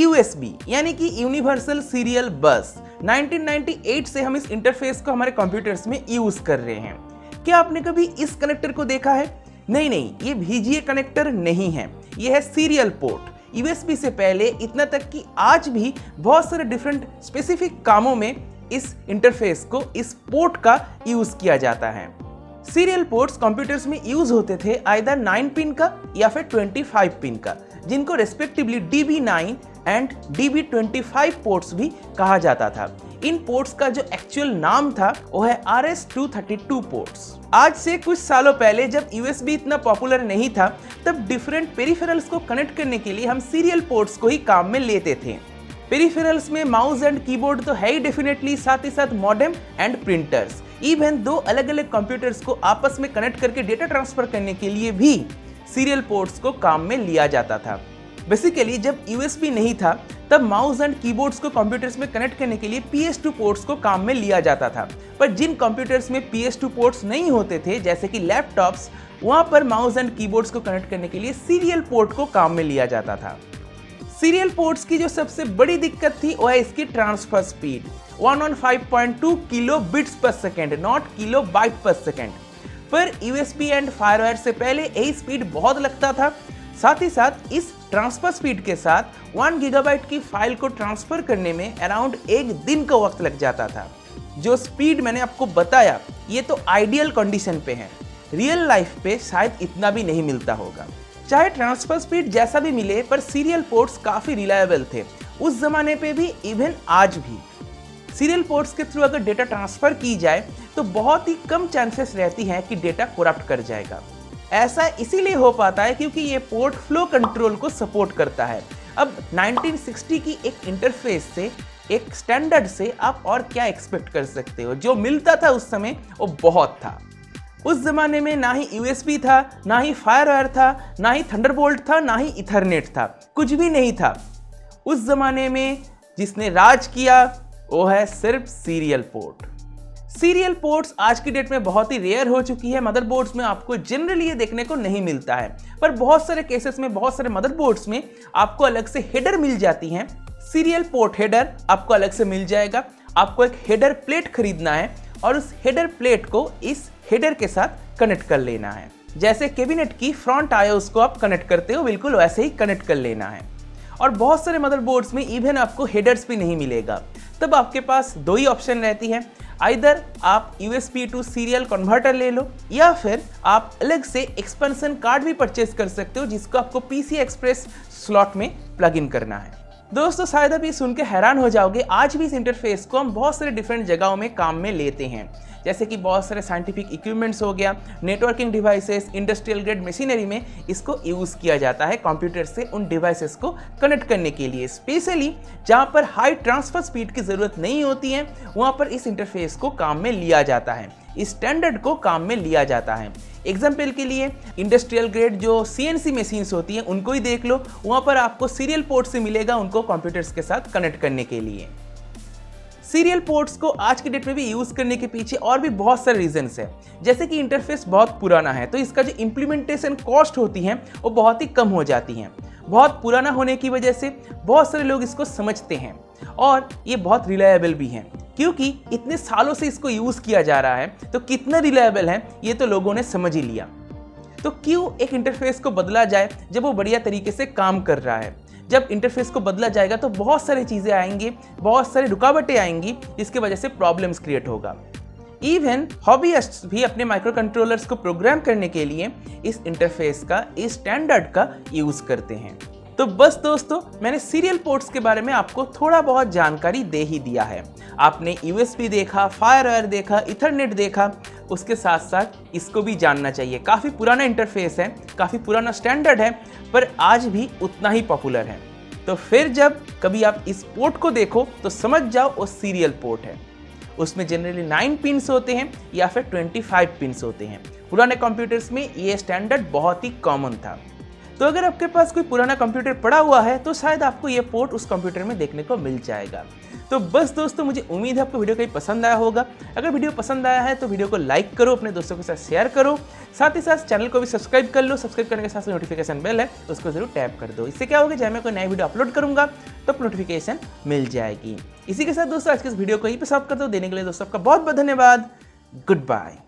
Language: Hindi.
यूएसबी यानी कि यूनिवर्सल सीरियल बस 1998 से हम इस इंटरफेस को हमारे कंप्यूटर्स में यूज कर रहे हैं। क्या आपने कभी इस कनेक्टर को देखा है? नहीं, ये VGA कनेक्टर नहीं है, ये है सीरियल पोर्ट। यूएसबी से पहले इतना तक कि आज भी बहुत सारे डिफरेंट स्पेसिफिक कामों में इस इंटरफेस को, इस पोर्ट का यूज किया जाता है। सीरियल पोर्ट्स कंप्यूटर्स में यूज होते थे आइदर 9 पिन का या फिर 25 पिन का, जिनको respectively DB9 and DB25 ports भी कहा जाता था। इन पोर्ट्स का जो एक्चुअल नाम था वो है RS-232 पोर्ट्स। आज से कुछ सालों पहले जब USB इतना पॉपुलर नहीं था, तब डिफरेंट पेरिफेरल्स को कनेक्ट करने के लिए हम सीरियल पोर्ट्स को ही काम में लेते थे। पेरिफेरल्स में माउस एंड कीबोर्ड तो है ही डेफिनेटली, साथ ही साथ modem and printers. Even though अलग अलग कंप्यूटर्स को आपस में कनेक्ट करके डेटा ट्रांसफर करने के लिए भी सीरियल पोर्ट्स को काम में लिया जाता था। बेसिकली जब USB नहीं था तब माउस एंड कीबोर्ड्स को कंप्यूटर्स में कनेक्ट करने के लिए PS2 पोर्ट्स को काम में लिया जाता था। पर जिन कंप्यूटर्स में PS2 पोर्ट्स नहीं होते थे, जैसे कि लैपटॉप्स, वहां पर माउस एंड कीबोर्ड्स को कनेक्ट करने के लिए सीरियल पोर्ट को काम में लिया जाता था। सीरियल पोर्ट्स की जो सबसे बड़ी दिक्कत थी वो है इसकी ट्रांसफर स्पीड 115.2 किलो बिट्स पर सेकेंड, नॉट किलो बाइट पर सेकेंड। पर USB एंड फायरवायर से पहले यही स्पीड बहुत लगता था। साथ ही साथ इस ट्रांसफर स्पीड के साथ 1 गीगाबाइट की फाइल को ट्रांसफर करने में अराउंड 1 दिन का वक्त लग जाता था। जो स्पीड मैंने आपको बताया ये तो आइडियल कंडीशन पे है, रियल लाइफ पे शायद इतना भी नहीं मिलता होगा। चाहे ट्रांसफर स्पीड जैसा भी मिले, पर सीरियल पोर्ट्स काफी रिलायबल थे उस जमाने पे भी, इवन आज भी। सीरियल पोर्ट्स के थ्रू अगर डेटा ट्रांसफर की जाए तो बहुत ही कम चांसेस रहती हैं कि डेटा करप्ट कर जाएगा। ऐसा इसीलिए हो पाता है क्योंकि ये पोर्ट फ्लो कंट्रोल को सपोर्ट करता है। अब 1960 की एक इंटरफेस से, एक स्टैंडर्ड से आप और क्या एक्सपेक्ट कर सकते हो? जो मिलता था उस समय वो बहुत था। उस जमाने में ना ही USB था, ना ही फायरवायर था, ना ही थंडरबोल्ट था, ना ही इथरनेट था, कुछ भी नहीं था। उस जमाने में जिसने राज किया वो है सिर्फ सीरियल पोर्ट। सीरियल पोर्ट्स आज की डेट में बहुत ही रेयर हो चुकी है। मदरबोर्ड्स में आपको जनरली ये देखने को नहीं मिलता है, पर बहुत सारे केसेस में, बहुत सारे मदरबोर्ड्स में आपको अलग से हेडर मिल जाती हैं। सीरियल पोर्ट हेडर आपको अलग से मिल जाएगा। आपको एक हेडर प्लेट खरीदना है और उस हेडर प्लेट को इस हेडर के साथ कनेक्ट कर लेना है। जैसे कैबिनेट की फ्रंट आयोस को आप कनेक्ट करते हो, बिल्कुल वैसे ही कनेक्ट कर लेना है। और बहुत सारे मदरबोर्ड्स में इवन आपको हेडर्स भी नहीं मिलेगा। तब आपके पास दो ही ऑप्शन रहती है, आइदर आप USB टू सीरियल कन्वर्टर ले लो या फिर आप अलग से एक्सपेंशन कार्ड भी परचेज कर सकते हो, जिसको आपको PCI एक्सप्रेस स्लॉट में प्लग इन करना है। दोस्तों शायद आप ये सुन के हैरान हो जाओगे, आज भी इस इंटरफेस को हम बहुत सारे डिफरेंट जगहों में काम में लेते हैं। जैसे कि बहुत सारे साइंटिफिक इक्विपमेंट्स हो गया, networking devices, industrial grade machinery में इसको यूज़ किया जाता है कंप्यूटर से उन डिवाइसेस को कनेक्ट करने के लिए। स्पेशली जहाँ पर हाई ट्रांसफर स्पीड की ज़रूरत नहीं होती है, वहाँ पर इस इंटरफेस को काम में लिया जाता है, इस स्टैंडर्ड को काम में लिया जाता है। एग्जाम्पल के लिए इंडस्ट्रियल ग्रेड जो CNC मशीन्स होती हैं उनको ही देख लो, वहाँ पर आपको सीरियल पोर्ट से मिलेगा उनको कंप्यूटर्स के साथ कनेक्ट करने के लिए। सीरियल पोर्ट्स को आज की डेट में भी यूज़ करने के पीछे और भी बहुत सारे रीजंस है। जैसे कि इंटरफेस बहुत पुराना है तो इसका जो इम्प्लीमेंटेशन कॉस्ट होती है वो बहुत ही कम हो जाती है। बहुत पुराना होने की वजह से बहुत सारे लोग इसको समझते हैं और ये बहुत रिलायबल भी है, क्योंकि इतने सालों से इसको यूज़ किया जा रहा है तो कितना रिलायबल है ये तो लोगों ने समझ ही लिया। तो क्यों एक इंटरफेस को बदला जाए जब वो बढ़िया तरीके से काम कर रहा है? जब इंटरफेस को बदला जाएगा तो बहुत सारी चीज़ें आएंगी, बहुत सारी रुकावटें आएंगी, जिसकी वजह से प्रॉब्लम्स क्रिएट होगा। इवन हॉबीइस्ट्स भी अपने माइक्रो कंट्रोलर्स को प्रोग्राम करने के लिए इस इंटरफेस का, इस स्टैंडर्ड का यूज़ करते हैं। तो बस दोस्तों, मैंने सीरियल पोर्ट्स के बारे में आपको थोड़ा बहुत जानकारी दे ही दिया है। आपने USB देखा, फायरवायर देखा, इथरनेट देखा, उसके साथ साथ इसको भी जानना चाहिए। काफ़ी पुराना इंटरफेस है, काफ़ी पुराना स्टैंडर्ड है, पर आज भी उतना ही पॉपुलर है। तो फिर जब कभी आप इस पोर्ट को देखो तो समझ जाओ वो सीरियल पोर्ट है। उसमें जनरली 9 पिन्स होते हैं या फिर 25 पिन्स होते हैं। पुराने कंप्यूटर्स में ये स्टैंडर्ड बहुत ही कॉमन था। तो अगर आपके पास कोई पुराना कंप्यूटर पड़ा हुआ है तो शायद आपको ये पोर्ट उस कंप्यूटर में देखने को मिल जाएगा। तो बस दोस्तों, मुझे उम्मीद है आपको वीडियो कहीं पसंद आया होगा। अगर वीडियो पसंद आया है तो वीडियो को लाइक करो, अपने दोस्तों के साथ शेयर करो, साथ ही साथ चैनल को भी सब्सक्राइब कर लो। सब्सक्राइब करने के साथ नोटिफिकेशन बेल है उसको जरूर टैप कर दो। इससे क्या होगा, जब मैं कोई नई वीडियो अपलोड करूंगा तो नोटिफिकेशन मिल जाएगी। इसी के साथ दोस्तों आज के इस वीडियो को यहीं पे समाप्त कर दो। देने के लिए दोस्तों आपका बहुत बहुत धन्यवाद। Good bye.